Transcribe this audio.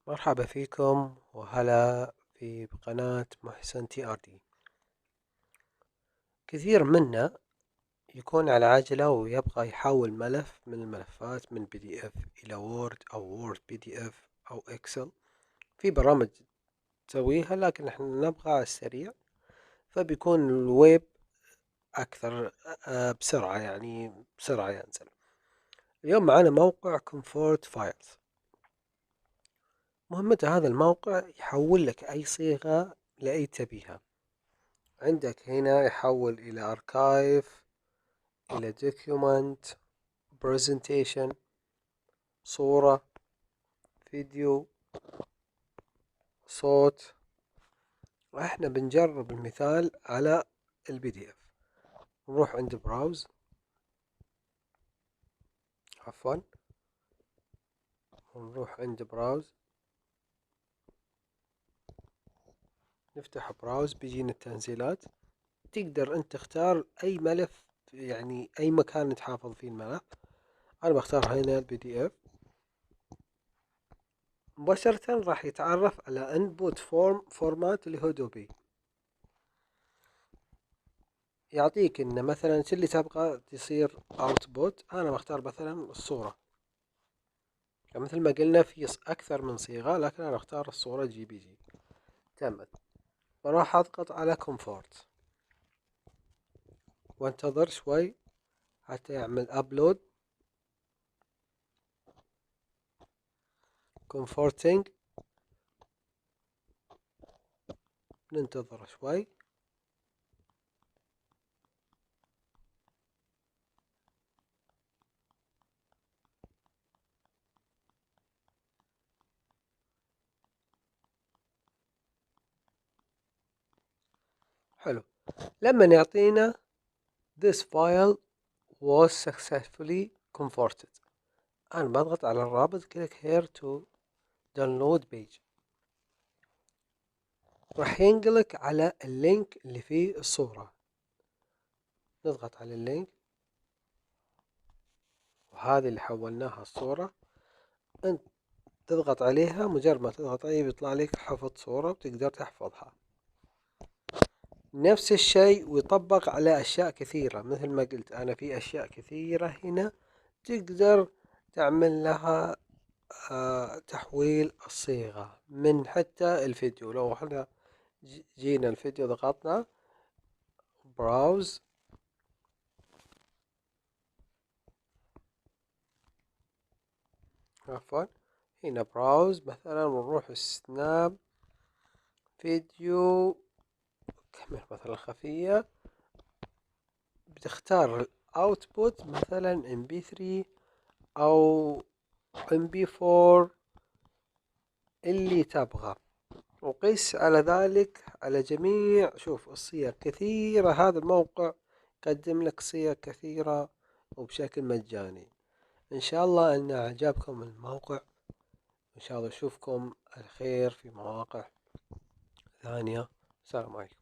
مرحبا فيكم وهلا في قناة محسن تي ار دي. كثير منا يكون على عجلة ويبغى يحول ملف من الملفات من بي دي اف الى وورد او وورد بي دي اف او اكسل. في برامج تسويها لكن احنا نبغى على السريع، فبيكون الويب اكثر بسرعة، يعني بسرعة ينزل. اليوم معنا موقع كومفورت فايلز. مهمته هذا الموقع يحول لك اي صيغة لأي تبيها. عندك هنا يحول إلى archive، إلى document، presentation، صورة، فيديو، صوت. وإحنا بنجرب المثال على البي دي اف. نروح عند براوز، عفوا نروح عند براوز، نفتح براوز بيجينا التنزيلات. تقدر أنت تختار أي ملف، يعني أي مكان تحافظ فيه الملف. أنا بختار هنا البي دي اف. مباشرة راح يتعرف على input format اللي هو دوبي. يعطيك إن مثلا شو اللي تبغى تصير output. أنا بختار مثلا الصورة، مثل ما قلنا في أكثر من صيغة، لكن أنا أختار الصورة جي بي جي. تمت. بروح أضغط على comfort وانتظر شوي حتى يعمل upload. comforting، ننتظر شوي. حلو. لما يعطينا this file was successfully converted، أنا بضغط على الرابط click here to download page. راح ينقلك على اللينك اللي فيه الصورة. نضغط على اللينك، وهذه اللي حولناها الصورة. انت تضغط عليها، مجرد ما تضغط عليه بيطلع لك حفظ صورة وتقدر تحفظها. نفس الشيء ويطبق على أشياء كثيرة. مثل ما قلت أنا، في أشياء كثيرة هنا تقدر تعمل لها تحويل الصيغة من حتى الفيديو. لو احنا جينا الفيديو ضغطنا براوز، عفوا هنا براوز مثلا، ونروح سناب فيديو كاميرا مثلا خفية. بتختار الاوتبوت مثلا MP3 او MP4 اللي تبغى، وقيس على ذلك على جميع. شوف الصيغ كثيرة، هذا الموقع يقدم لك صيغ كثيرة وبشكل مجاني. ان شاء الله ان اعجبكم الموقع، ان شاء الله اشوفكم الخير في مواقع ثانية. السلام عليكم.